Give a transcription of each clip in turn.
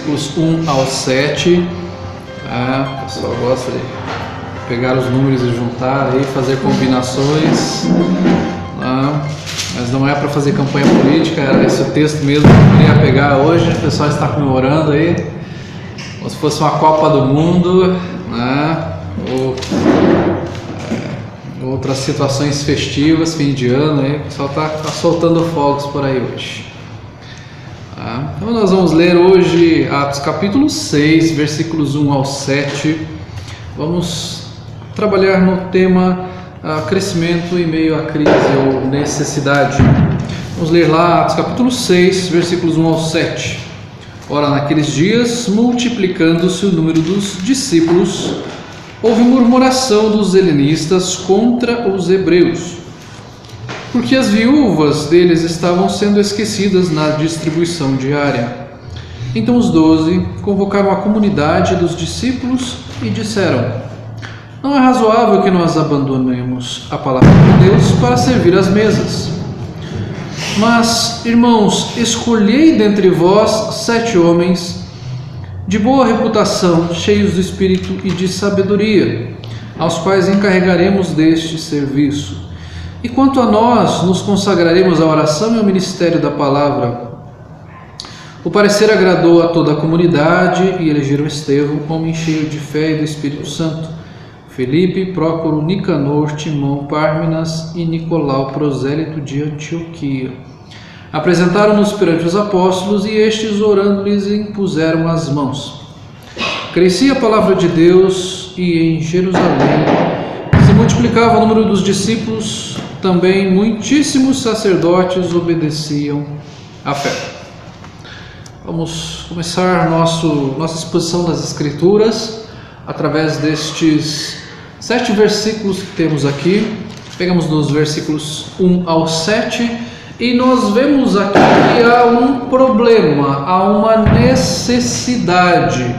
versículos 1 ao 7. O pessoal gosta de pegar os números e juntar aí, fazer combinações. Mas não é para fazer campanha política, era esse o texto mesmo que eu queria pegar hoje. O pessoal está comemorando aí, como se fosse uma Copa do Mundo, ou outras situações festivas, fim de ano, aí, o pessoal está soltando fogos por aí hoje. Então nós vamos ler hoje Atos capítulo 6, versículos 1 ao 7. Vamos trabalhar no tema crescimento em meio à crise ou necessidade. Vamos ler lá Atos capítulo 6, versículos 1 ao 7. Ora, naqueles dias, multiplicando-se o número dos discípulos, houve murmuração dos helenistas contra os hebreus, porque as viúvas deles estavam sendo esquecidas na distribuição diária. Então os 12 convocaram a comunidade dos discípulos e disseram: não é razoável que nós abandonemos a palavra de Deus para servir às mesas. Mas, irmãos, escolhei dentre vós 7 homens de boa reputação, cheios de espírito e de sabedoria, aos quais encarregaremos deste serviço. E quanto a nós, nos consagraremos à oração e ao ministério da palavra. O parecer agradou a toda a comunidade e elegeram Estevão, homem cheio de fé e do Espírito Santo, Felipe, Prócoro, Nicanor, Timão, Pármenas e Nicolau, prosélito de Antioquia. Apresentaram-nos perante os apóstolos e estes, orando-lhes, impuseram as mãos. Crescia a palavra de Deus e em Jerusalém se multiplicava o número dos discípulos, também muitíssimos sacerdotes obedeciam à fé. Vamos começar nossa exposição das Escrituras através destes 7 versículos que temos aqui. Pegamos dos versículos 1 ao 7 e nós vemos aqui que há um problema, há uma necessidade.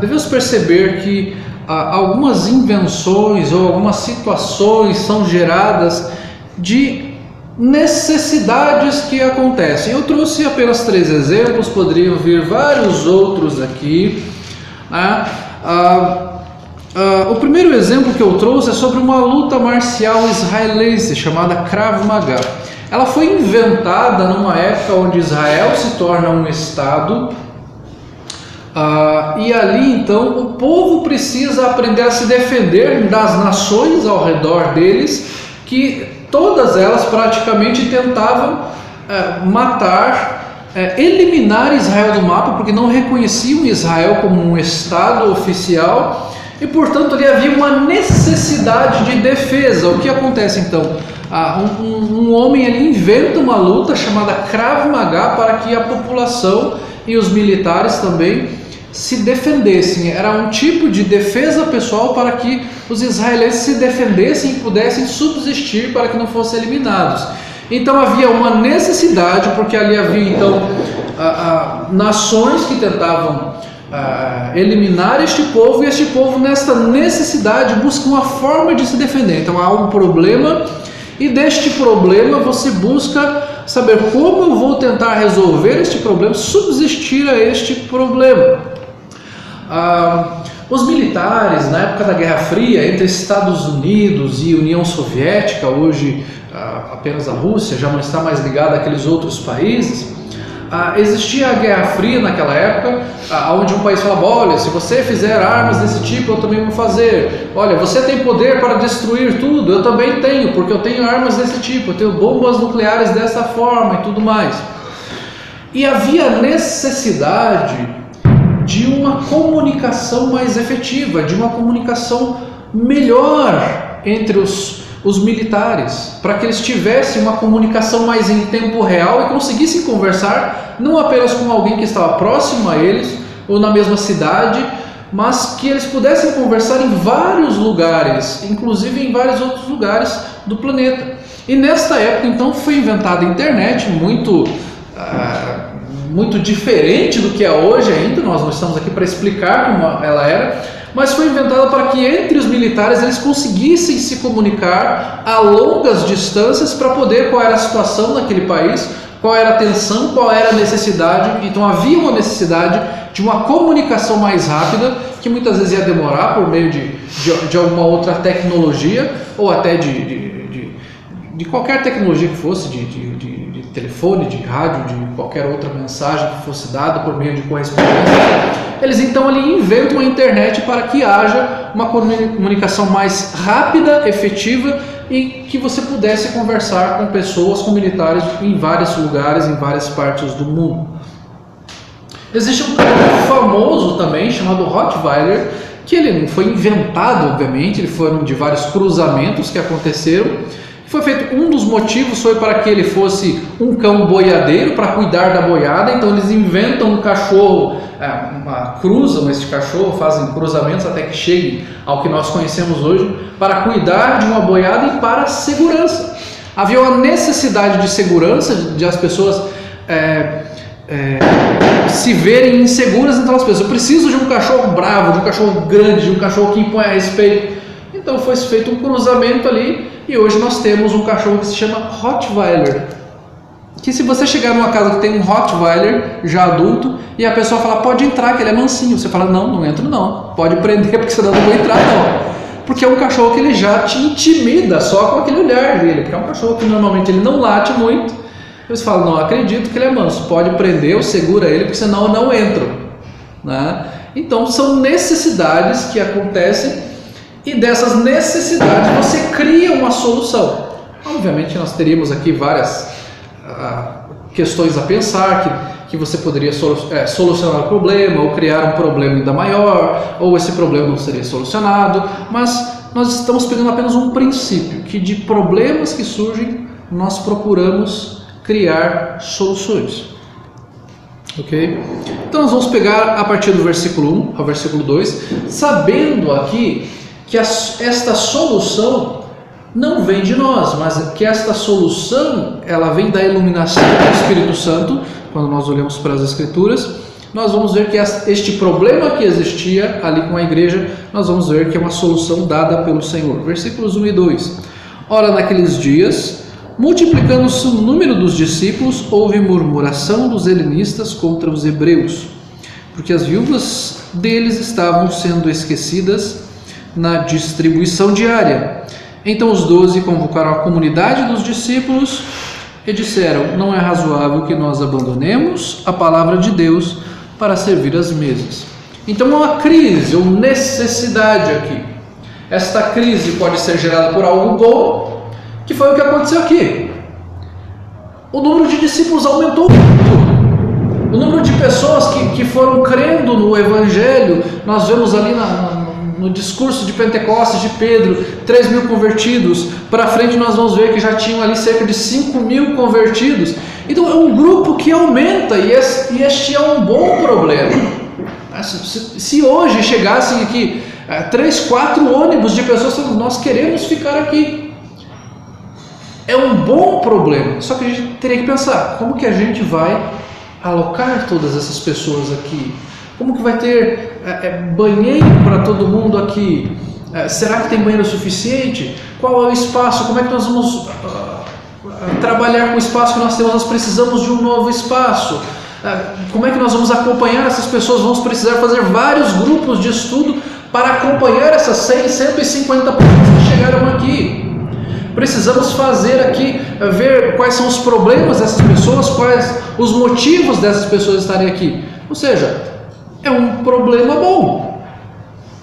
Devemos perceber que algumas invenções ou algumas situações são geradas de necessidades que acontecem. Eu trouxe apenas 3 exemplos, poderiam vir vários outros aqui. O primeiro exemplo que eu trouxe é sobre uma luta marcial israelense chamada Krav Maga. Ela foi inventada numa época onde Israel se torna um estado, e ali então o povo precisa aprender a se defender das nações ao redor deles, que todas elas praticamente tentavam eliminar Israel do mapa, porque não reconheciam Israel como um estado oficial, e portanto ali havia uma necessidade de defesa. O que acontece então? Um homem ali inventa uma luta chamada Krav Maga para que a população e os militares também se defendessem. Era um tipo de defesa pessoal para que os israelenses se defendessem e pudessem subsistir para que não fossem eliminados. Então havia uma necessidade, porque ali havia então nações que tentavam eliminar este povo, e este povo nesta necessidade busca uma forma de se defender. Então há um problema, e deste problema você busca saber como eu vou tentar resolver este problema, subsistir a este problema. Os militares na época da Guerra Fria entre Estados Unidos e União Soviética, hoje apenas a Rússia já não está mais ligada àqueles outros países, existia a Guerra Fria naquela época, onde um país falava: olha, se você fizer armas desse tipo, eu também vou fazer. Olha, você tem poder para destruir tudo, eu também tenho, porque eu tenho armas desse tipo, eu tenho bombas nucleares dessa forma e tudo mais. E havia necessidade de uma comunicação mais efetiva, de uma comunicação melhor entre os militares, para que eles tivessem uma comunicação mais em tempo real e conseguissem conversar não apenas com alguém que estava próximo a eles ou na mesma cidade, mas que eles pudessem conversar em vários lugares, inclusive em vários outros lugares do planeta. E nesta época então foi inventada a internet, muito diferente do que é hoje ainda. Nós não estamos aqui para explicar como ela era, mas foi inventada para que entre os militares eles conseguissem se comunicar a longas distâncias para poder, qual era a situação naquele país, qual era a tensão, qual era a necessidade. Então havia uma necessidade de uma comunicação mais rápida, que muitas vezes ia demorar por meio de alguma outra tecnologia, ou até de qualquer tecnologia que fosse, de telefone, de rádio, de qualquer outra mensagem que fosse dada por meio de correspondência. Eles então ali inventam a internet para que haja uma comunicação mais rápida, efetiva, e que você pudesse conversar com pessoas, com militares em vários lugares, em várias partes do mundo. Existe um cão famoso também, chamado Rottweiler, que ele não foi inventado, obviamente, ele foram de vários cruzamentos que aconteceram. Foi feito, um dos motivos foi para que ele fosse um cão boiadeiro, para cuidar da boiada. Então eles inventam um cachorro, cruzam este cachorro, fazem cruzamentos até que chegue ao que nós conhecemos hoje, para cuidar de uma boiada e para segurança. Havia uma necessidade de segurança, de as pessoas se verem inseguras, então as pessoas, eu preciso de um cachorro bravo, de um cachorro grande, de um cachorro que impõe a respeito. Então foi feito um cruzamento ali, e hoje nós temos um cachorro que se chama Rottweiler, que se você chegar numa casa que tem um Rottweiler já adulto, e a pessoa fala, pode entrar, que ele é mansinho, você fala, não entro não, pode prender, porque senão eu não vou entrar não, porque é um cachorro que ele já te intimida só com aquele olhar dele, porque é um cachorro que normalmente ele não late muito. Você fala, não acredito que ele é manso, pode prender ou segura ele, porque senão eu não entro, né? Então são necessidades que acontecem, e dessas necessidades você cria uma solução. Obviamente nós teríamos aqui várias questões a pensar, que você poderia solucionar o problema, ou criar um problema ainda maior, ou esse problema não seria solucionado, mas nós estamos pegando apenas um princípio, que de problemas que surgem, nós procuramos criar soluções. Ok? Então nós vamos pegar a partir do versículo 1 ao versículo 2, sabendo aqui que esta solução não vem de nós, mas que esta solução ela vem da iluminação do Espírito Santo. Quando nós olhamos para as Escrituras, nós vamos ver que este problema que existia ali com a igreja, nós vamos ver que é uma solução dada pelo Senhor. Versículos 1 e 2. Ora, naqueles dias, multiplicando-se o número dos discípulos, houve murmuração dos helenistas contra os hebreus, porque as viúvas deles estavam sendo esquecidas na distribuição diária. Então os 12 convocaram a comunidade dos discípulos e disseram, não é razoável que nós abandonemos a palavra de Deus para servir as mesas. Então há uma crise ou necessidade aqui. Esta crise pode ser gerada por algo bom, que foi o que aconteceu aqui. O número de discípulos aumentou muito. O número de pessoas que foram crendo no Evangelho, nós vemos ali no discurso de Pentecostes de Pedro, 3.000 convertidos. Para frente nós vamos ver que já tinham ali cerca de 5.000 convertidos. Então é um grupo que aumenta, e este é um bom problema. Se hoje chegassem aqui 3, 4 ônibus de pessoas falando, nós queremos ficar aqui, é um bom problema. Só que a gente teria que pensar, como que a gente vai alocar todas essas pessoas aqui? Como que vai ter banheiro para todo mundo aqui? Será que tem banheiro suficiente? Qual é o espaço? Como é que nós vamos trabalhar com o espaço que nós temos? Nós precisamos de um novo espaço. Como é que nós vamos acompanhar essas pessoas? Vamos precisar fazer vários grupos de estudo para acompanhar essas 100, 150 pessoas que chegaram aqui. Precisamos fazer aqui, ver quais são os problemas dessas pessoas, quais os motivos dessas pessoas estarem aqui. Ou seja, é um problema bom.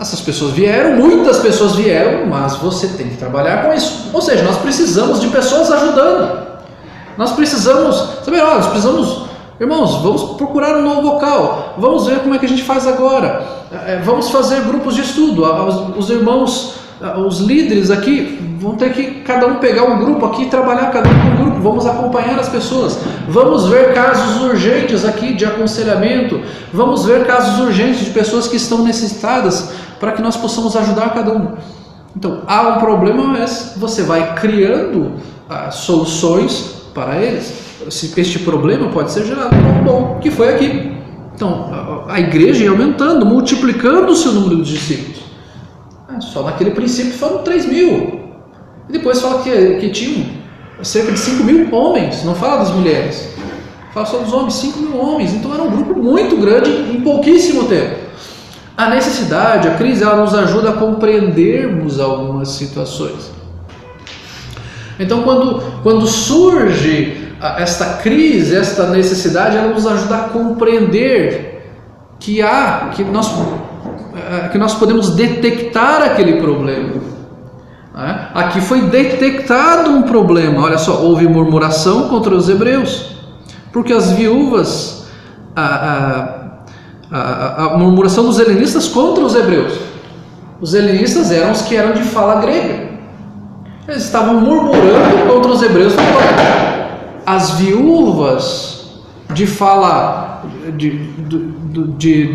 Essas pessoas vieram, muitas pessoas vieram, mas você tem que trabalhar com isso. Ou seja, nós precisamos de pessoas ajudando. Nós precisamos, irmãos, vamos procurar um novo local. Vamos ver como é que a gente faz agora. Vamos fazer grupos de estudo. Os irmãos, os líderes aqui vão ter que cada um pegar um grupo aqui e trabalhar cada um com um grupo. Vamos acompanhar as pessoas. Vamos ver casos urgentes aqui de aconselhamento. Vamos ver casos urgentes de pessoas que estão necessitadas para que nós possamos ajudar cada um. Então, há um problema, mas você vai criando soluções para eles. Este problema pode ser gerado por algo bom, que foi aqui. Então, a igreja ia aumentando, multiplicando-se o número de discípulos. Só naquele princípio foram 3.000. E depois fala que tinham cerca de 5.000 homens, não fala das mulheres. Fala só dos homens, 5.000 homens. Então era um grupo muito grande em pouquíssimo tempo. A necessidade, a crise, ela nos ajuda a compreendermos algumas situações. Então quando surge esta crise, esta necessidade, ela nos ajuda a compreender que nós podemos detectar aquele problema. Aqui foi detectado um problema. Olha só, houve murmuração contra os hebreus, porque as viúvas, a murmuração dos helenistas contra os hebreus. Os helenistas eram os que eram de fala grega. Eles estavam murmurando contra os hebreus. As viúvas de fala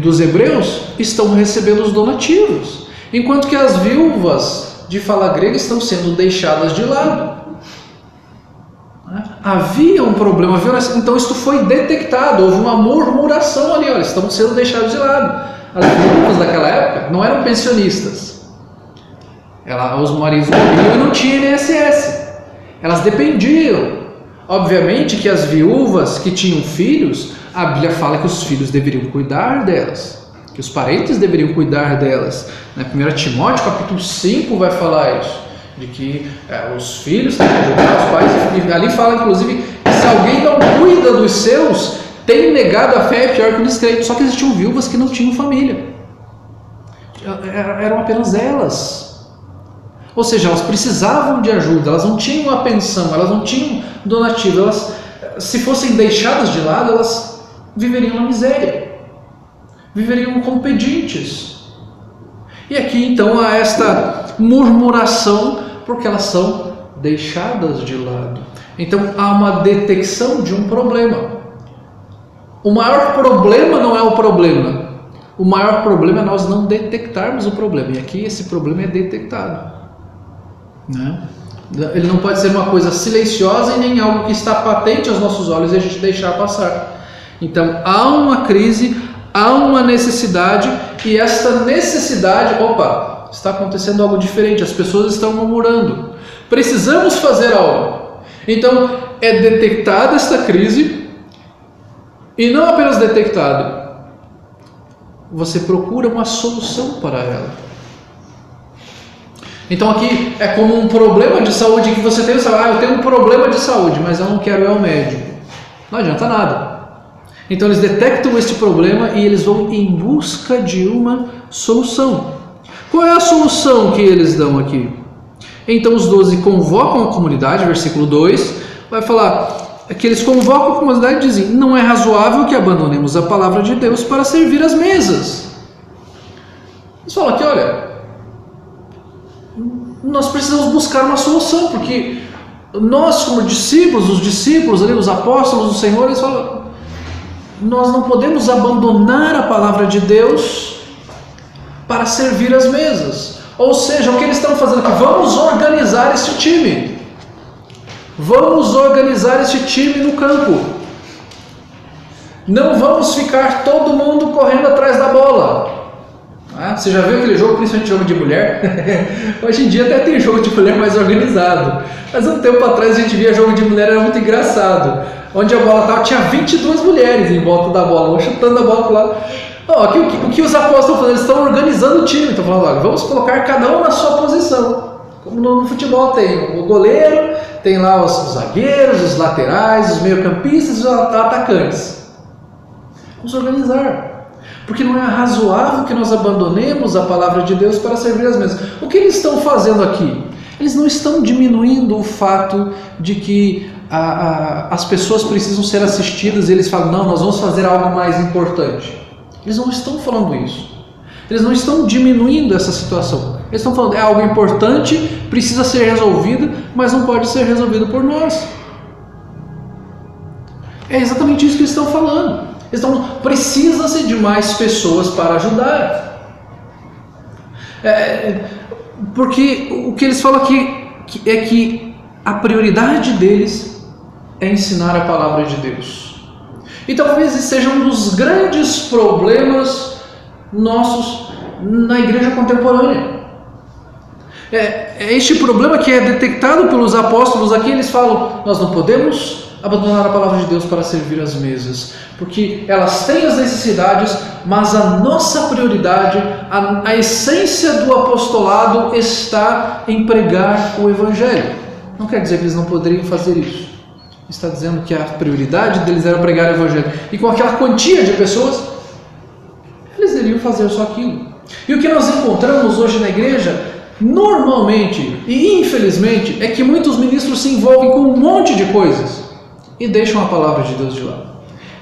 dos hebreus estão recebendo os donativos, enquanto que as viúvas de fala grega estão sendo deixadas de lado. Havia um problema, então isso foi detectado, houve uma murmuração ali, olha, estão sendo deixados de lado. As viúvas daquela época não eram pensionistas, os maridos morriam e não tinham INSS, elas dependiam. Obviamente que as viúvas que tinham filhos, a Bíblia fala que os filhos deveriam cuidar delas, que os parentes deveriam cuidar delas. 1 Timóteo capítulo 5 vai falar isso, de que os filhos têm que ajudar os pais, e ali fala inclusive que se alguém não cuida dos seus, tem negado a fé, é pior que o descrente. Só que existiam viúvas que não tinham família, eram apenas elas, ou seja, elas precisavam de ajuda, elas não tinham uma pensão, elas não tinham donativo, elas, se fossem deixadas de lado, elas viveriam na miséria, viveriam como pedintes. E aqui então há esta murmuração, porque elas são deixadas de lado. Então há uma detecção de um problema. O maior problema não é o problema, o maior problema é nós não detectarmos o problema, e aqui esse problema é detectado, Ele não pode ser uma coisa silenciosa e nem algo que está patente aos nossos olhos e a gente deixar passar. Então há uma crise, há uma necessidade, e esta necessidade, está acontecendo algo diferente, as pessoas estão murmurando, precisamos fazer algo. Então é detectada esta crise, e não apenas detectado, você procura uma solução para ela. Então aqui é como um problema de saúde que você tem, eu tenho um problema de saúde, mas eu não quero ir ao médico. Não adianta nada. Então eles detectam este problema e eles vão em busca de uma solução. Qual é a solução que eles dão aqui? Então os 12 convocam a comunidade, versículo 2, vai falar que eles convocam a comunidade e dizem: não é razoável que abandonemos a palavra de Deus para servir as mesas. Eles falam aqui, olha, nós precisamos buscar uma solução, porque nós como discípulos, os discípulos ali, os apóstolos do Senhor, eles falam: nós não podemos abandonar a palavra de Deus para servir as mesas. Ou seja, o que eles estão fazendo aqui? Vamos organizar este time. Vamos organizar este time no campo. Não vamos ficar todo mundo correndo atrás da bola. Você já viu aquele jogo, principalmente jogo de mulher? Hoje em dia até tem jogo de mulher mais organizado. Mas um tempo atrás a gente via jogo de mulher, era muito engraçado. Onde a bola estava, tinha 22 mulheres em volta da bola, chutando a bola para o lado. Aqui, o que os apóstolos estão fazendo? Eles estão organizando o time. Estão falando: olha, vamos colocar cada um na sua posição. Como no futebol tem o goleiro, tem lá os zagueiros, os laterais, os meio-campistas e os atacantes. Vamos organizar. Porque não é razoável que nós abandonemos a palavra de Deus para servir as mesas. O que eles estão fazendo aqui? Eles não estão diminuindo o fato de que as pessoas precisam ser assistidas, e eles falam: não, nós vamos fazer algo mais importante. Eles não estão falando isso. Eles não estão diminuindo essa situação. Eles estão falando: é algo importante, precisa ser resolvido, mas não pode ser resolvido por nós. É exatamente isso que eles estão falando. Eles estão falando: precisa-se de mais pessoas para ajudar. Porque o que eles falam aqui é que a prioridade deles é ensinar a palavra de Deus. E talvez esse seja um dos grandes problemas nossos na igreja contemporânea. É este problema que é detectado pelos apóstolos aqui. Eles falam: nós não podemos abandonar a palavra de Deus para servir as mesas, porque elas têm as necessidades, mas a nossa prioridade, a essência do apostolado está em pregar o Evangelho. Não quer dizer que eles não poderiam fazer isso. Está dizendo que a prioridade deles era pregar o Evangelho, e com aquela quantia de pessoas, eles iriam fazer só aquilo. E o que nós encontramos hoje na igreja, normalmente e infelizmente, é que muitos ministros se envolvem com um monte de coisas e deixam a palavra de Deus de lado.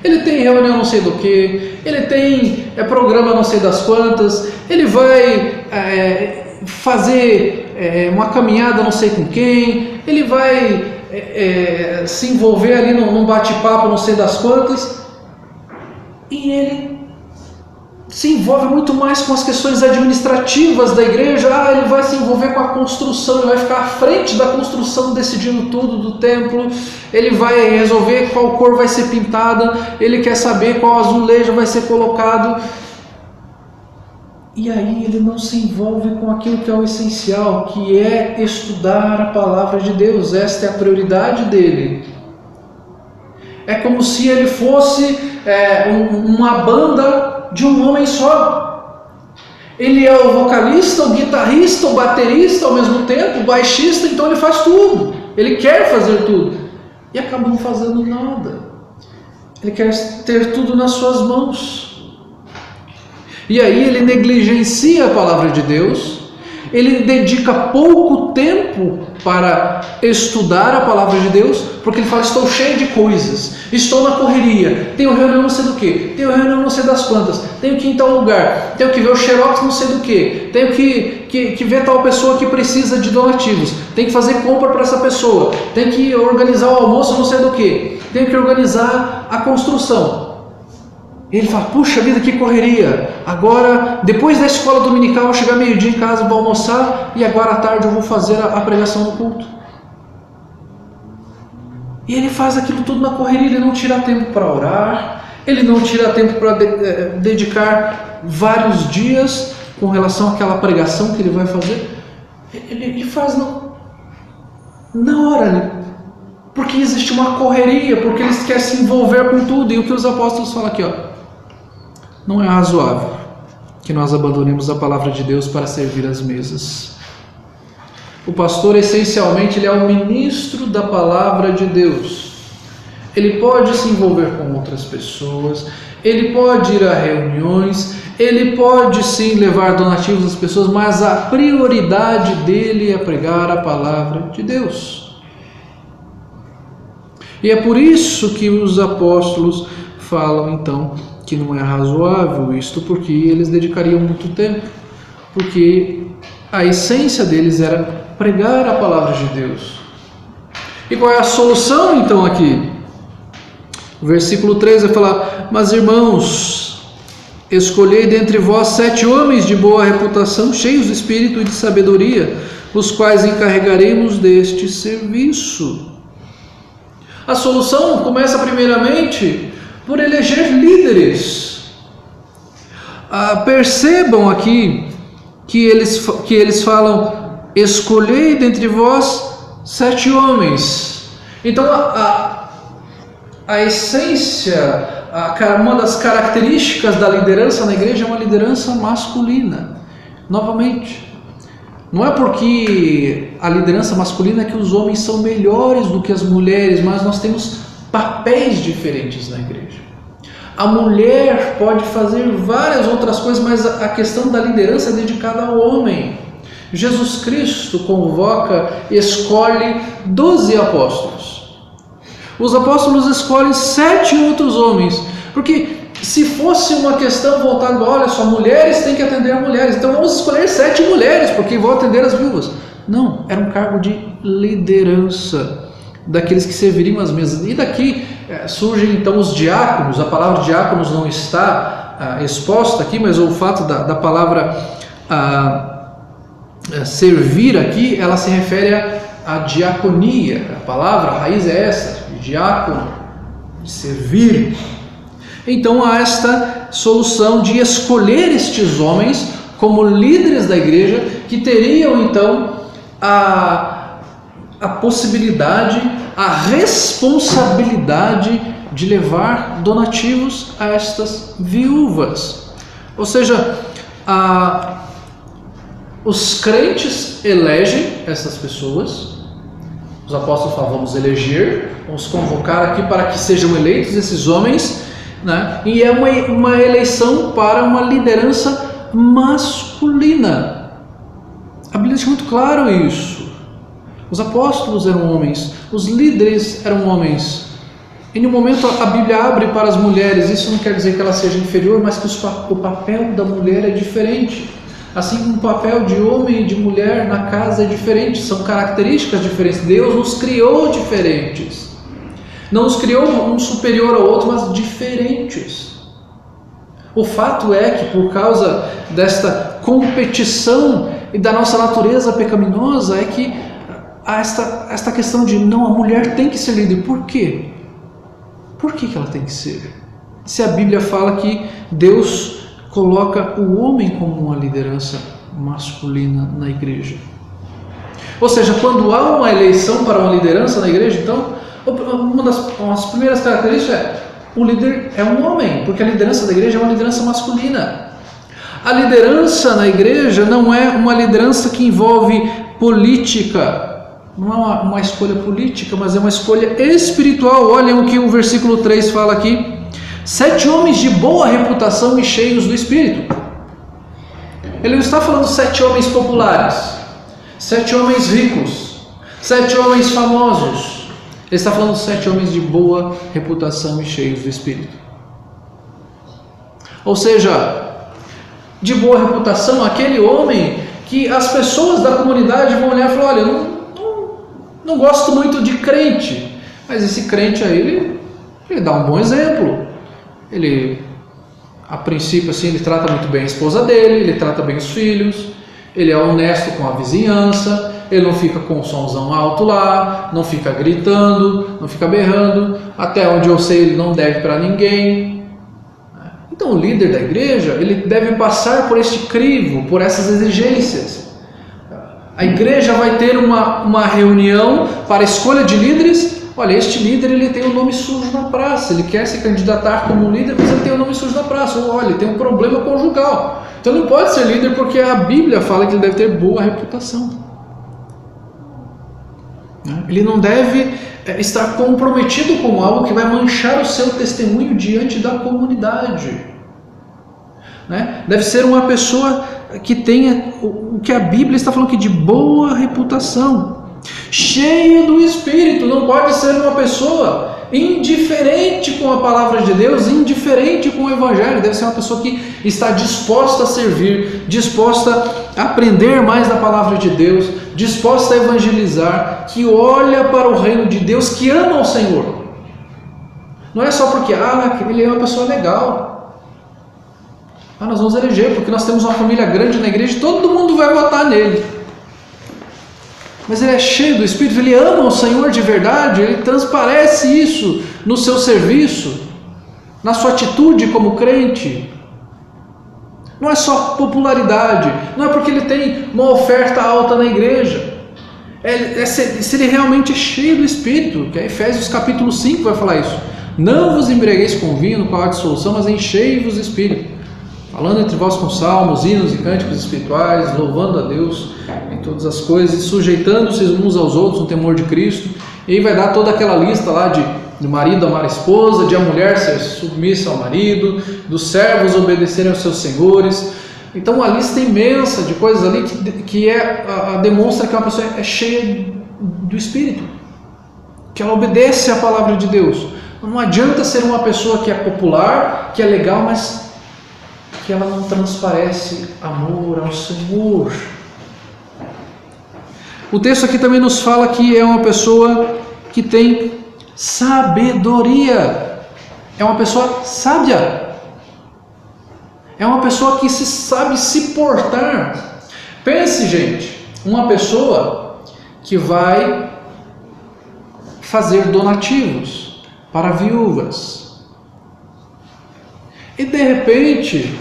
Ele tem reunião não sei do que, ele tem programa não sei das quantas, ele vai fazer uma caminhada não sei com quem, ele vai se envolver ali num bate-papo não sei das quantas, e ele se envolve muito mais com as questões administrativas da igreja. Ele vai se envolver com a construção, ele vai ficar à frente da construção, decidindo tudo do templo, ele vai resolver qual cor vai ser pintada, ele quer saber qual azulejo vai ser colocado, e aí ele não se envolve com aquilo que é o essencial, que é estudar a palavra de Deus. Esta é a prioridade dele. É como se ele fosse uma banda de um homem só. Ele é o vocalista, o guitarrista, o baterista ao mesmo tempo, o baixista, então ele faz tudo. Ele quer fazer tudo. E acaba não fazendo nada. Ele quer ter tudo nas suas mãos. E aí ele negligencia a palavra de Deus, ele dedica pouco tempo para estudar a palavra de Deus, porque ele fala: estou cheio de coisas, estou na correria, tenho reunião não sei do que, tenho reunião não sei das quantas, tenho que ir em tal lugar, tenho que ver o xerox não sei do que, tenho que ver tal pessoa que precisa de donativos, tenho que fazer compra para essa pessoa, tenho que organizar o almoço não sei do que, tenho que organizar a construção. Ele fala: puxa vida, que correria, agora depois da escola dominical eu vou chegar meio-dia em casa, vou almoçar, e agora à tarde eu vou fazer a pregação do culto. E ele faz aquilo tudo na correria, ele não tira tempo para orar, ele não tira tempo para dedicar vários dias com relação àquela pregação que ele vai fazer. Ele faz na hora, né? Porque existe uma correria, porque eles querem se envolver com tudo. E o que os apóstolos falam aqui, não é razoável que nós abandonemos a palavra de Deus para servir as mesas. O pastor, essencialmente, ele é o ministro da palavra de Deus. Ele pode se envolver com outras pessoas, ele pode ir a reuniões, ele pode sim levar donativos às pessoas, mas a prioridade dele é pregar a palavra de Deus. E é por isso que os apóstolos falam, então, que não é razoável isto, porque eles dedicariam muito tempo, porque a essência deles era pregar a palavra de Deus. E qual é a solução então aqui? O versículo 3 vai falar: mas irmãos, escolhei dentre vós 7 homens de boa reputação, cheios de espírito e de sabedoria, os quais encarregaremos deste serviço. A solução começa primeiramente por eleger líderes. Percebam aqui que eles falam: escolhei dentre vós 7 homens. Então a essência, uma das características da liderança na igreja é uma liderança masculina. Novamente, não é porque a liderança masculina é que os homens são melhores do que as mulheres, mas nós temos papéis diferentes na igreja. A mulher pode fazer várias outras coisas, mas a questão da liderança é dedicada ao homem. Jesus Cristo convoca e escolhe 12 apóstolos. Os apóstolos escolhem 7 outros homens, porque se fosse uma questão voltada, olha só, mulheres têm que atender mulheres, então vamos escolher 7 mulheres, porque vão atender as viúvas. Não, era um cargo de liderança, daqueles que serviriam as mesas. E daqui surgem então os diáconos. A palavra diáconos não está exposta aqui, mas o fato da palavra servir aqui, ela se refere à diaconia. A palavra, a raiz é essa, de diácono, de servir. Então há esta solução de escolher estes homens como líderes da igreja, que teriam então a a possibilidade, a responsabilidade de levar donativos a estas viúvas. Ou seja, os crentes elegem essas pessoas. Os apóstolos falam, vamos eleger, vamos convocar aqui para que sejam eleitos esses homens, né? E é uma eleição para uma liderança masculina. A Bíblia deixa muito claro isso. Os apóstolos eram homens, os líderes eram homens. E no momento a Bíblia abre para as mulheres. Isso não quer dizer que ela seja inferior, mas que o papel da mulher é diferente. Assim como o papel de homem e de mulher na casa é diferente, são características diferentes. Deus nos criou diferentes. Não nos criou um superior ao outro, mas diferentes. O fato é que por causa desta competição e da nossa natureza pecaminosa, é que há esta questão de não, a mulher tem que ser líder. Por quê? Por que ela tem que ser? Se a Bíblia fala que Deus coloca o homem como uma liderança masculina na igreja. Ou seja, quando há uma eleição para uma liderança na igreja, então, uma das primeiras características é o líder é um homem, porque a liderança da igreja é uma liderança masculina. A liderança na igreja não é uma liderança que envolve política, não é uma escolha política, mas é uma escolha espiritual. Olhem o que o versículo 3 fala aqui. 7 homens de boa reputação e cheios do Espírito. Ele não está falando 7 homens populares, 7 homens ricos, 7 homens famosos. Ele está falando 7 homens de boa reputação e cheios do Espírito. Ou seja, de boa reputação, aquele homem que as pessoas da comunidade vão olhar e falar, olha, eu não gosto muito de crente, mas esse crente aí, ele dá um bom exemplo. Ele, a princípio, assim, ele trata muito bem a esposa dele, ele trata bem os filhos, ele é honesto com a vizinhança, ele não fica com o somzão alto lá, não fica gritando, não fica berrando, até onde eu sei ele não deve para ninguém. Então o líder da igreja, ele deve passar por este crivo, por essas exigências. A igreja vai ter uma reunião para escolha de líderes. Olha, este líder ele tem um nome sujo na praça, ele quer se candidatar como líder, mas ele tem um nome sujo na praça. Ou olha, ele tem um problema conjugal, então ele não pode ser líder porque a Bíblia fala que ele deve ter boa reputação. Ele não deve estar comprometido com algo que vai manchar o seu testemunho diante da comunidade. Deve ser uma pessoa que tenha o que a Bíblia está falando aqui de boa reputação. Cheio do Espírito, não pode ser uma pessoa indiferente com a palavra de Deus, indiferente com o Evangelho. Deve ser uma pessoa que está disposta a servir, disposta a aprender mais da palavra de Deus, disposta a evangelizar, que olha para o reino de Deus, que ama o Senhor. Não é só porque ele é uma pessoa legal. Nós vamos eleger porque nós temos uma família grande na igreja e todo mundo vai votar nele. Mas ele é cheio do Espírito, ele ama o Senhor de verdade, ele transparece isso no seu serviço, na sua atitude como crente. Não é só popularidade, não é porque ele tem uma oferta alta na igreja, se ele realmente é cheio do Espírito, que é Efésios capítulo 5 vai falar isso. Não vos embriagueis com vinho, no qual há dissolução, mas enchei-vos do Espírito, falando entre vós com salmos, hinos e cânticos espirituais, louvando a Deus em todas as coisas, e sujeitando-se uns aos outros no temor de Cristo. E aí vai dar toda aquela lista lá de marido amar a esposa, de a mulher ser submissa ao marido, dos servos obedecerem aos seus senhores. Então uma lista imensa de coisas ali que demonstra que uma pessoa é cheia do Espírito, que ela obedece à palavra de Deus. Não adianta ser uma pessoa que é popular, que é legal, mas que ela não transparece amor ao Senhor. O texto aqui também nos fala que é uma pessoa que tem sabedoria, é uma pessoa sábia, é uma pessoa que sabe se portar. Pense, gente, uma pessoa que vai fazer donativos para viúvas e de repente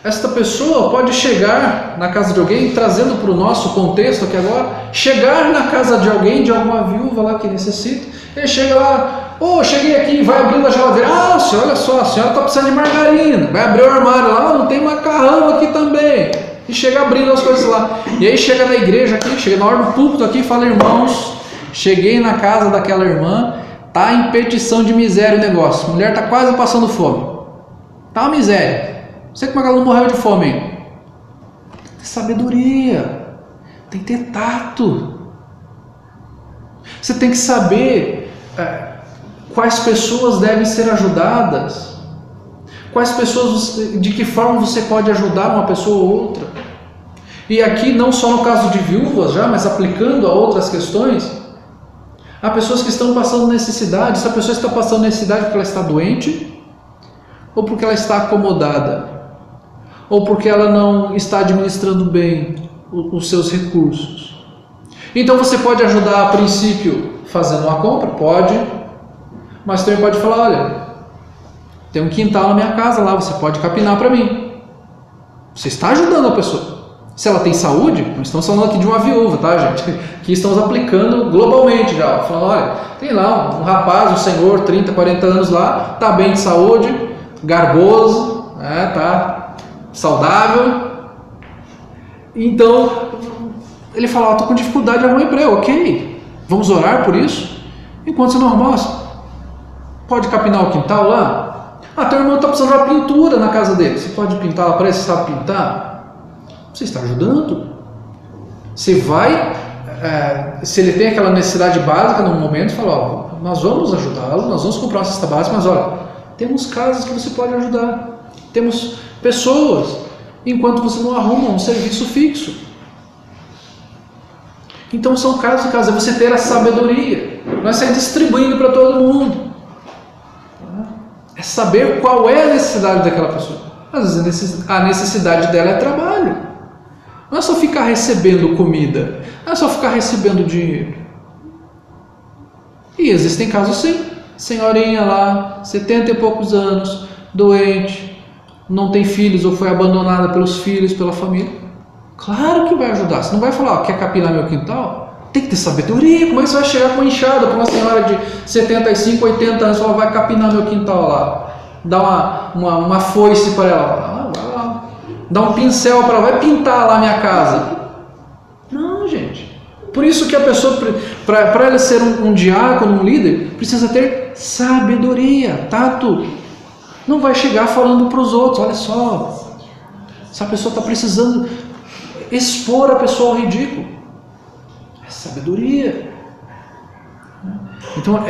esta pessoa pode chegar na casa de alguém, trazendo para o nosso contexto aqui agora, chegar na casa de alguém, de alguma viúva lá que necessita, ele chega lá, cheguei aqui, vai abrindo a geladeira, senhora, olha só, a senhora está precisando de margarina, vai abrir o armário lá, não tem macarrão aqui também, e chega abrindo as coisas lá, e aí chega na igreja aqui, chega na hora do púlpito aqui e fala, irmãos, cheguei na casa daquela irmã, tá em petição de miséria o negócio, a mulher tá quase passando fome, tá uma miséria. Não sei como é que ela não morreu de fome, hein? Tem que ter sabedoria, tem que ter tato. Você tem que saber quais pessoas devem ser ajudadas, quais pessoas, de que forma você pode ajudar uma pessoa ou outra. E aqui não só no caso de viúvas já, mas aplicando a outras questões, há pessoas que estão passando necessidade. Se a pessoa está passando necessidade porque ela está doente, ou porque ela está acomodada, ou porque ela não está administrando bem os seus recursos. Então você pode ajudar a princípio fazendo uma compra, pode, mas também pode falar, olha, tem um quintal na minha casa lá, você pode capinar para mim. Você está ajudando a pessoa. Se ela tem saúde, não estamos falando aqui de uma viúva, tá, gente? Aqui estamos aplicando globalmente já, falando, olha, tem lá um rapaz, um senhor, 30, 40 anos lá, está bem de saúde, garboso, tá saudável, então ele fala, estou com dificuldade de arrumar emprego, ok, vamos orar por isso, enquanto isso é normal, pode capinar o quintal lá, teu irmão está precisando de uma pintura na casa dele, você pode pintar lá para ele, você sabe pintar, você está ajudando, você vai, se ele tem aquela necessidade básica no momento, fala, nós vamos ajudá-lo, nós vamos comprar uma cesta básica, mas olha, temos casas que você pode ajudar, temos pessoas, enquanto você não arruma um serviço fixo. Então são casos e casos, é você ter a sabedoria, não é sair distribuindo para todo mundo, é saber qual é a necessidade daquela pessoa. Às vezes a necessidade dela é trabalho, não é só ficar recebendo comida, não é só ficar recebendo dinheiro. E existem casos sim, senhorinha lá, 70 e poucos anos, doente, não tem filhos ou foi abandonada pelos filhos, pela família. Claro que vai ajudar. Você não vai falar, quer capinar meu quintal? Tem que ter sabedoria. Como é que você vai chegar com uma enxada para uma senhora de 75, 80 anos e falar, vai capinar meu quintal lá? Dá uma foice para ela. Vai lá. Dá um pincel para ela, vai pintar lá minha casa. Não, gente. Por isso que a pessoa, para ela ser um diácono, um líder, precisa ter sabedoria, tato. Não vai chegar falando para os outros, olha só, essa pessoa está precisando expor a pessoa ao ridículo. É sabedoria. Então,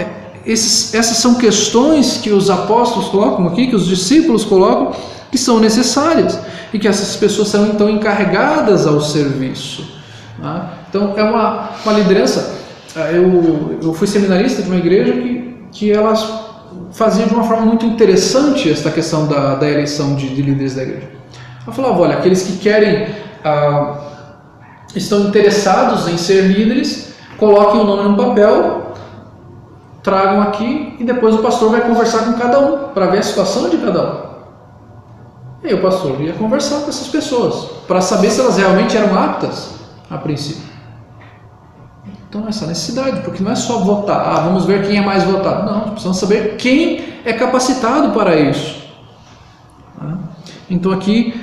essas são questões que os apóstolos colocam aqui, que os discípulos colocam, que são necessárias, e que essas pessoas são então encarregadas ao serviço. Então, é uma liderança. Eu fui seminarista de uma igreja que elas fazia de uma forma muito interessante esta questão da eleição de líderes da igreja. Ela falava, olha, aqueles que querem, estão interessados em ser líderes, coloquem o nome no papel, tragam aqui e depois o pastor vai conversar com cada um, para ver a situação de cada um. E aí o pastor ia conversar com essas pessoas, para saber se elas realmente eram aptas a princípio. Então essa necessidade, porque não é só votar, vamos ver quem é mais votado. Não, precisamos saber quem é capacitado para isso. Então aqui,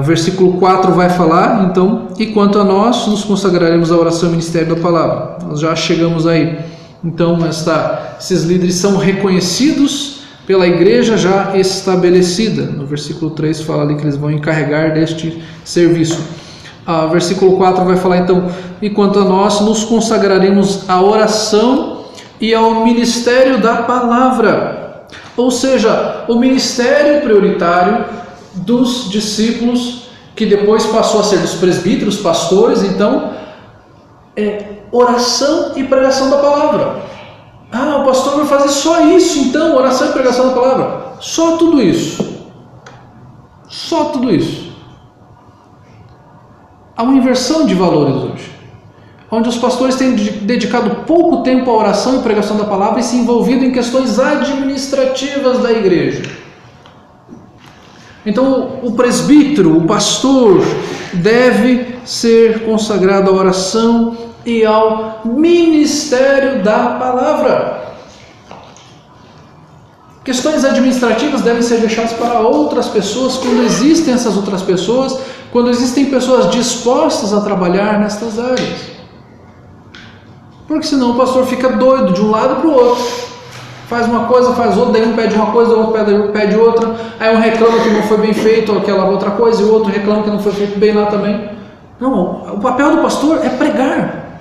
versículo 4 vai falar, então, e quanto a nós, nos consagraremos à oração e ministério da palavra. Nós já chegamos aí. Então esses líderes são reconhecidos pela igreja já estabelecida. No versículo 3 fala ali que eles vão encarregar deste serviço. Versículo 4 vai falar então, e quanto a nós, nos consagraremos à oração e ao ministério da palavra, ou seja, o ministério prioritário dos discípulos, que depois passou a ser dos presbíteros, pastores, então, é oração e pregação da palavra. O pastor vai fazer só isso então, oração e pregação da palavra, só tudo isso, só tudo isso. Há uma inversão de valores hoje, onde os pastores têm dedicado pouco tempo à oração e pregação da palavra e se envolvido em questões administrativas da igreja. Então o presbítero, o pastor, deve ser consagrado à oração e ao ministério da palavra. Questões administrativas devem ser deixadas para outras pessoas quando existem essas outras pessoas, quando existem pessoas dispostas a trabalhar nestas áreas. Porque senão o pastor fica doido de um lado para o outro. Faz uma coisa, faz outra, daí um pede uma coisa, o outro pede outra, aí um reclama que não foi bem feito aquela outra coisa, e o outro reclama que não foi feito bem lá também. Não, o papel do pastor é pregar.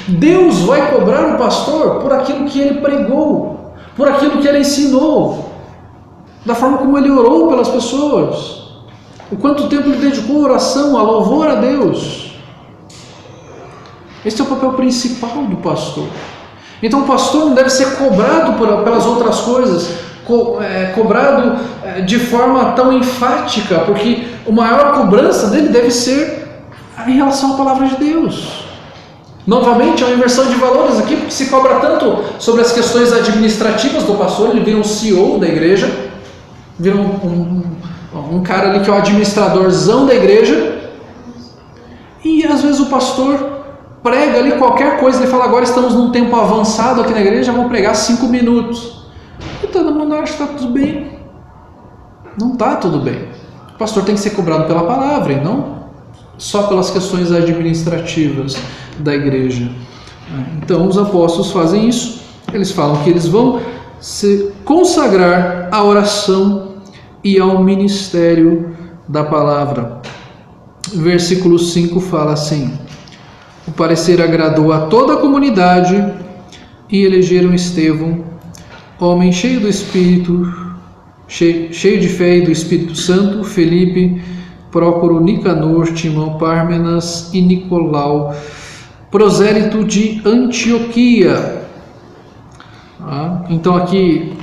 Deus vai cobrar o pastor por aquilo que ele pregou, por aquilo que ele ensinou, da forma como ele orou pelas pessoas, o quanto tempo ele dedicou à oração, a louvor a Deus. Esse é o papel principal do pastor. Então o pastor não deve ser cobrado pelas outras coisas, cobrado de forma tão enfática, porque a maior cobrança dele deve ser em relação à palavra de Deus. Novamente, é uma inversão de valores aqui, porque se cobra tanto sobre as questões administrativas do pastor, ele vira um CEO da igreja, vira um cara ali que é o administradorzão da igreja, e às vezes o pastor prega ali qualquer coisa, ele fala, agora estamos num tempo avançado aqui na igreja, vamos pregar 5 minutos. E todo mundo acha que está tudo bem. Não está tudo bem. O pastor tem que ser cobrado pela palavra e não só pelas questões administrativas da igreja. Então os apóstolos fazem isso, eles falam que eles vão se consagrar à oração e ao ministério da palavra. Versículo 5 fala assim: o parecer agradou a toda a comunidade e elegeram Estevão, homem cheio do Espírito, cheio de fé e do Espírito Santo, Felipe, Prócoro, Nicanor, Timão, Pármenas e Nicolau, prosélito de Antioquia. Então aqui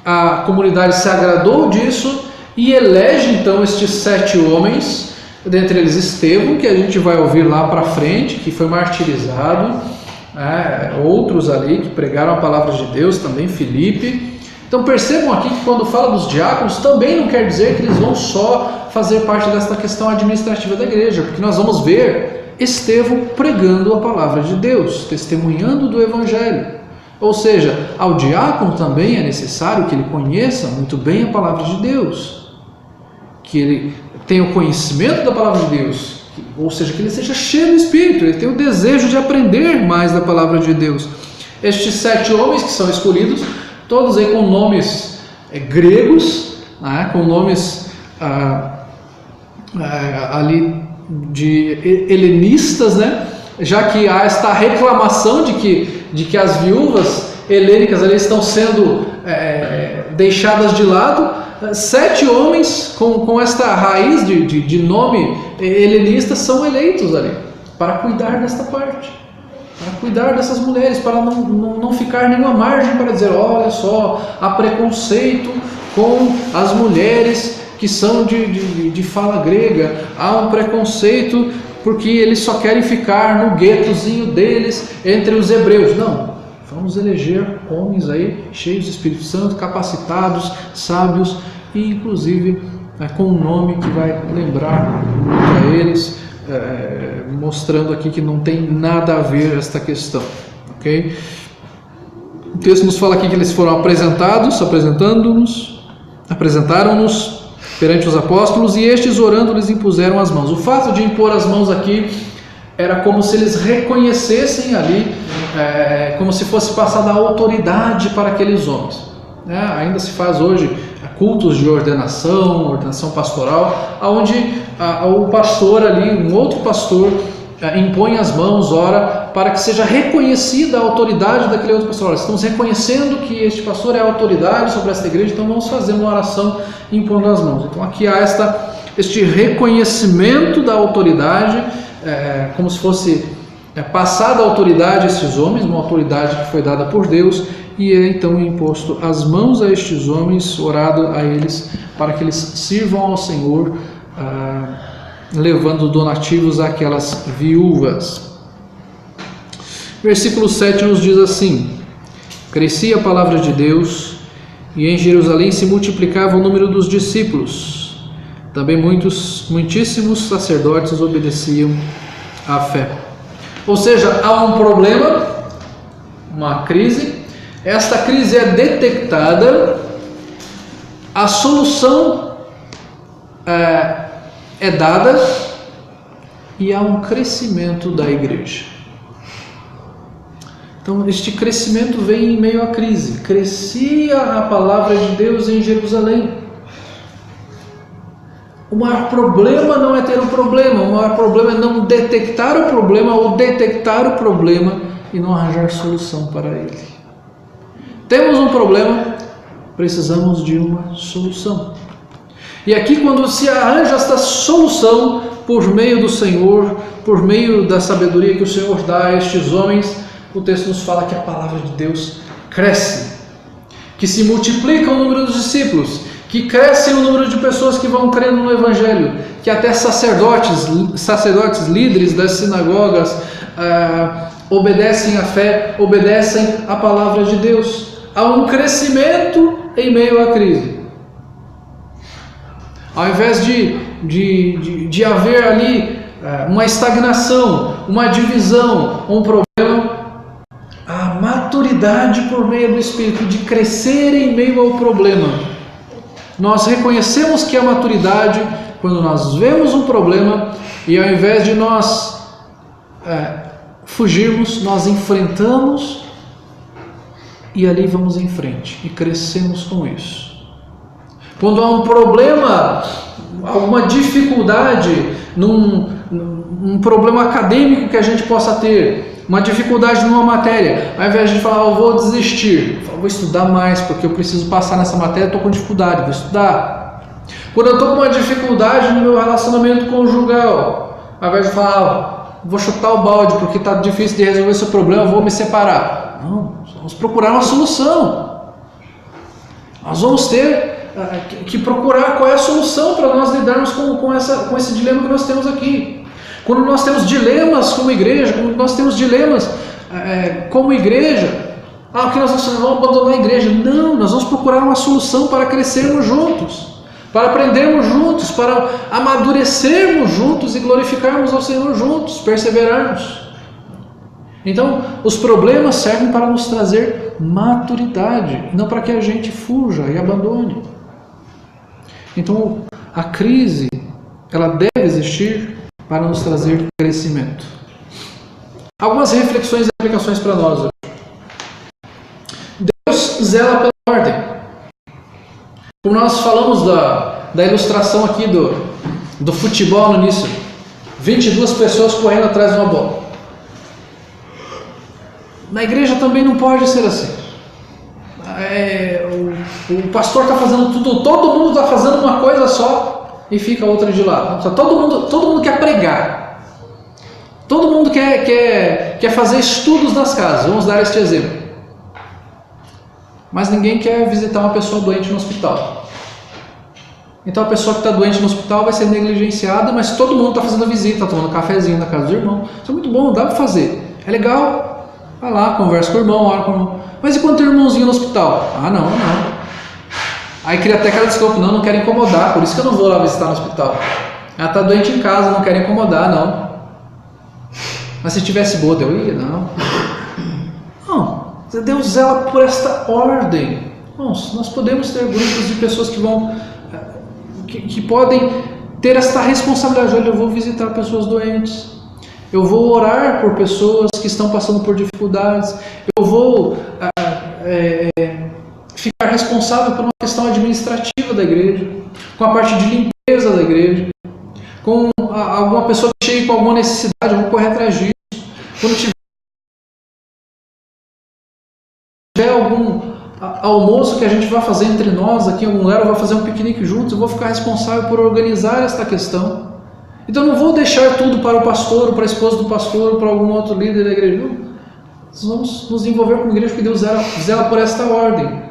a comunidade se agradou disso e elege então estes 7 homens, dentre eles Estevão, que a gente vai ouvir lá para frente, que foi martirizado, outros ali que pregaram a palavra de Deus, também Filipe. Então percebam aqui que quando fala dos diáconos, também não quer dizer que eles vão só fazer parte desta questão administrativa da igreja, porque nós vamos ver Estevão pregando a palavra de Deus, testemunhando do Evangelho. Ou seja, ao diácono também é necessário que ele conheça muito bem a palavra de Deus, que ele tenha o conhecimento da palavra de Deus, ou seja, que ele seja cheio do Espírito, ele tenha o desejo de aprender mais da palavra de Deus. Estes 7 homens que são escolhidos, todos aí com nomes gregos, com nomes ali de helenistas, já que há esta reclamação de que as viúvas helênicas ali estão sendo deixadas de lado. 7 homens com esta raiz de nome helenista são eleitos ali para cuidar desta parte, para cuidar dessas mulheres, para não ficar nenhuma margem para dizer, olha só, há preconceito com as mulheres que são de fala grega, há um preconceito porque eles só querem ficar no guetozinho deles entre os hebreus. Não, vamos eleger homens aí cheios do Espírito Santo, capacitados, sábios e inclusive com um nome que vai lembrar muito a eles, mostrando aqui que não tem nada a ver esta questão, ok? O texto nos fala aqui que eles foram apresentaram-nos perante os apóstolos e estes orando lhes impuseram as mãos. O fato de impor as mãos aqui era como se eles reconhecessem ali, como se fosse passada a autoridade para aqueles homens. Ainda se faz hoje cultos de ordenação pastoral, onde o pastor ali, um outro pastor, impõe as mãos, ora, para que seja reconhecida a autoridade daquele outro pastor. Estamos reconhecendo que este pastor é a autoridade sobre esta igreja, então vamos fazer uma oração impondo as mãos. Então aqui há este reconhecimento da autoridade, como se fosse passada a autoridade a estes homens, uma autoridade que foi dada por Deus, e é então imposto as mãos a estes homens, orado a eles, para que eles sirvam ao Senhor, levando donativos àquelas viúvas. Versículo 7 nos diz assim: crescia a palavra de Deus, e em Jerusalém se multiplicava o número dos discípulos, também muitíssimos sacerdotes obedeciam à fé. Ou seja, há um problema, uma crise, esta crise é detectada, a solução é dada e há um crescimento da igreja. Então, este crescimento vem em meio à crise. Crescia a palavra de Deus em Jerusalém. O maior problema não é ter um problema, o maior problema é não detectar o problema ou detectar o problema e não arranjar solução para ele. Temos um problema, precisamos de uma solução. E aqui, quando se arranja esta solução por meio do Senhor, por meio da sabedoria que o Senhor dá a estes homens, o texto nos fala que a palavra de Deus cresce, que se multiplica o número dos discípulos, que cresce o número de pessoas que vão crendo no Evangelho, que até sacerdotes líderes das sinagogas obedecem à fé, obedecem à palavra de Deus. Há um crescimento em meio à crise. Ao invés de haver ali uma estagnação, uma divisão, um problema, a maturidade por meio do Espírito, de crescer em meio ao problema. Nós reconhecemos que a maturidade, quando nós vemos um problema, e ao invés de nós fugirmos, nós enfrentamos e ali vamos em frente e crescemos com isso. Quando há um problema, alguma dificuldade, num problema acadêmico que a gente possa ter, uma dificuldade numa matéria, ao invés de falar, eu vou desistir, eu vou estudar mais porque eu preciso passar nessa matéria, estou com dificuldade, vou estudar. Quando eu estou com uma dificuldade no meu relacionamento conjugal, ao invés de falar, vou chutar o balde porque está difícil de resolver esse problema, eu vou me separar. Não, vamos procurar uma solução. Nós vamos ter que procurar qual é a solução para nós lidarmos com esse dilema que nós temos aqui. Quando nós temos dilemas como igreja, quando nós temos dilemas como igreja, o que nós vamos abandonar a igreja? Não, nós vamos procurar uma solução para crescermos juntos, para aprendermos juntos, para amadurecermos juntos e glorificarmos ao Senhor juntos, perseverarmos. Então, os problemas servem para nos trazer maturidade, não para que a gente fuja e abandone. Então, a crise, ela deve existir para nos trazer crescimento. Algumas reflexões e aplicações para nós hoje. Deus zela pela ordem. Como nós falamos da ilustração aqui do futebol no início, 22 pessoas correndo atrás de uma bola. Na igreja também não pode ser assim. O pastor está fazendo tudo, todo mundo está fazendo uma coisa só e fica a outra de lado. Todo mundo quer pregar. Todo mundo quer fazer estudos nas casas. Vamos dar este exemplo. Mas ninguém quer visitar uma pessoa doente no hospital. Então a pessoa que está doente no hospital vai ser negligenciada, mas todo mundo está fazendo a visita, está tomando um cafezinho na casa do irmão. Isso é muito bom, dá para fazer. É legal. Vai lá, conversa com o irmão, ora com o irmão. Mas e quando tem um irmãozinho no hospital? Não. Aí cria até aquela desculpa, não quero incomodar, por isso que eu não vou lá visitar no hospital. Ela está doente em casa, não quero incomodar, não. Mas se tivesse boa, eu ia? Não. Deus zela por esta ordem. Nós podemos ter grupos de pessoas que podem ter esta responsabilidade. Olha, eu vou visitar pessoas doentes. Eu vou orar por pessoas que estão passando por dificuldades. Eu vou ficar responsável por uma questão administrativa da igreja, com a parte de limpeza da igreja, com alguma pessoa que chegue com alguma necessidade, eu vou correr atrás disso. Quando tiver algum almoço que a gente vai fazer entre nós aqui em algum lugar, eu vou fazer um piquenique juntos, eu vou ficar responsável por organizar esta questão. Então eu não vou deixar tudo para o pastor, ou para a esposa do pastor, ou para algum outro líder da igreja. Não. Nós vamos nos envolver com a igreja porque Deus zela por esta ordem.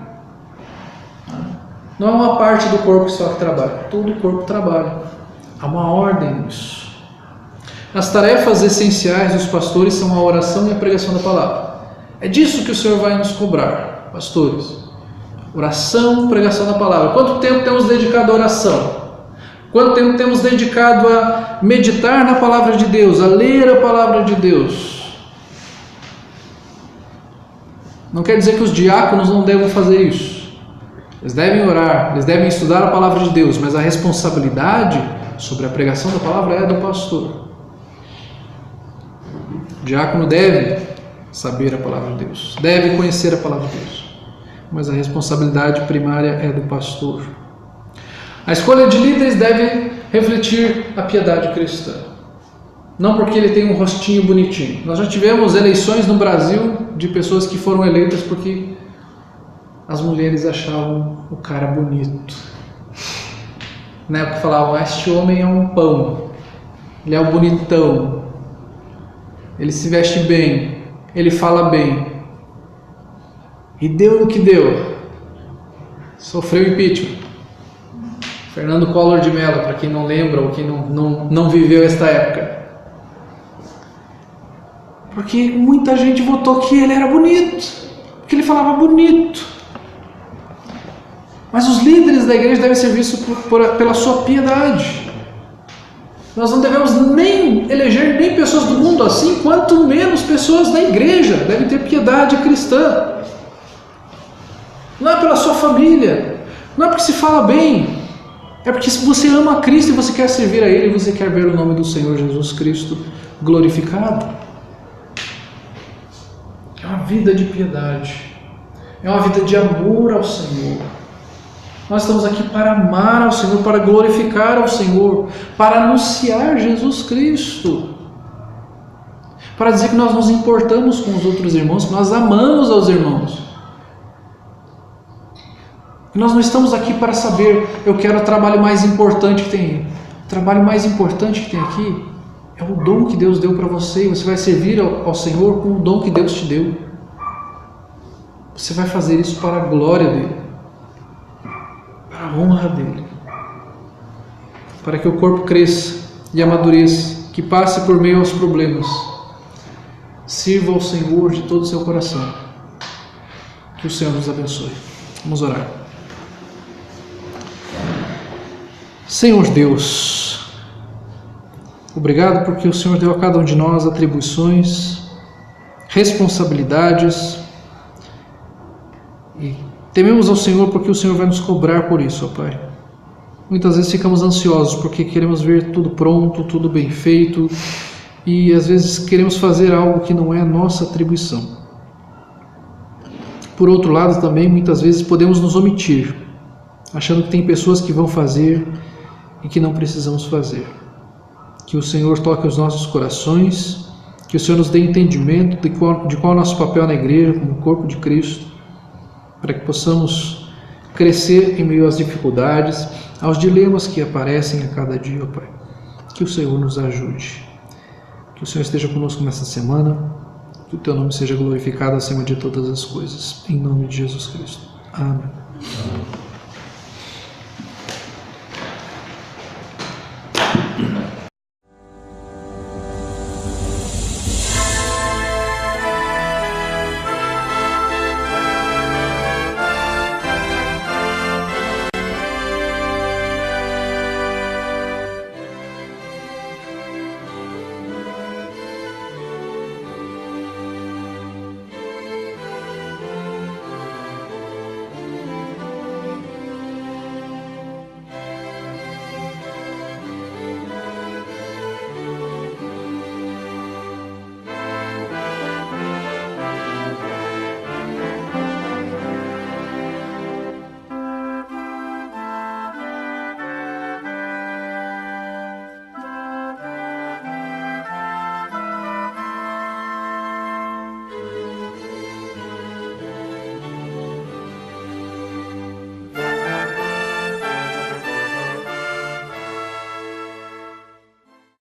Não é uma parte do corpo só que trabalha, todo o corpo trabalha. Há uma ordem nisso. As tarefas essenciais dos pastores são a oração e a pregação da palavra. É disso que o Senhor vai nos cobrar, pastores. Oração, pregação da palavra. Quanto tempo temos dedicado à oração? Quanto tempo temos dedicado a meditar na palavra de Deus, a ler a palavra de Deus? Não quer dizer que os diáconos não devam fazer isso. Eles devem orar, eles devem estudar a palavra de Deus, mas a responsabilidade sobre a pregação da palavra é do pastor. O diácono deve saber a palavra de Deus, deve conhecer a palavra de Deus, mas a responsabilidade primária é do pastor. A escolha de líderes deve refletir a piedade cristã, não porque ele tem um rostinho bonitinho. Nós já tivemos eleições no Brasil de pessoas que foram eleitas porque as mulheres achavam o cara bonito. Na época falavam, este homem é um pão, ele é um bonitão, ele se veste bem, ele fala bem. E deu no que deu. Sofreu impeachment. Fernando Collor de Mello, para quem não lembra ou quem não viveu esta época. Porque muita gente votou que ele era bonito, porque ele falava bonito. Mas os líderes da igreja devem ser vistos pela sua piedade. Nós não devemos nem eleger nem pessoas do mundo assim, quanto menos pessoas da igreja devem ter piedade cristã. Não é pela sua família, não é porque se fala bem, é porque você ama a Cristo e você quer servir a Ele e você quer ver o nome do Senhor Jesus Cristo glorificado. É uma vida de piedade, é uma vida de amor ao Senhor. Nós estamos aqui para amar ao Senhor, para glorificar ao Senhor, para anunciar Jesus Cristo, para dizer que nós nos importamos com os outros irmãos, que nós amamos aos irmãos. E nós não estamos aqui para saber, eu quero o trabalho mais importante que tem. O trabalho mais importante que tem aqui é o dom que Deus deu para você. Você vai servir ao Senhor com o dom que Deus te deu. Você vai fazer isso para a glória dEle, para a honra dEle, para que o corpo cresça e amadureça, que passe por meio aos problemas. Sirva ao Senhor de todo o seu coração. Que o Senhor nos abençoe. Vamos orar. Senhor Deus, obrigado porque o Senhor deu a cada um de nós atribuições, responsabilidades, e tememos ao Senhor porque o Senhor vai nos cobrar por isso, ó Pai. Muitas vezes ficamos ansiosos porque queremos ver tudo pronto, tudo bem feito, e às vezes queremos fazer algo que não é nossa atribuição. Por outro lado também, muitas vezes podemos nos omitir, achando que tem pessoas que vão fazer e que não precisamos fazer. Que o Senhor toque os nossos corações, que o Senhor nos dê entendimento de qual é o nosso papel na igreja, como corpo de Cristo, para que possamos crescer em meio às dificuldades, aos dilemas que aparecem a cada dia, ó Pai. Que o Senhor nos ajude. Que o Senhor esteja conosco nessa semana, que o Teu nome seja glorificado acima de todas as coisas. Em nome de Jesus Cristo. Amém.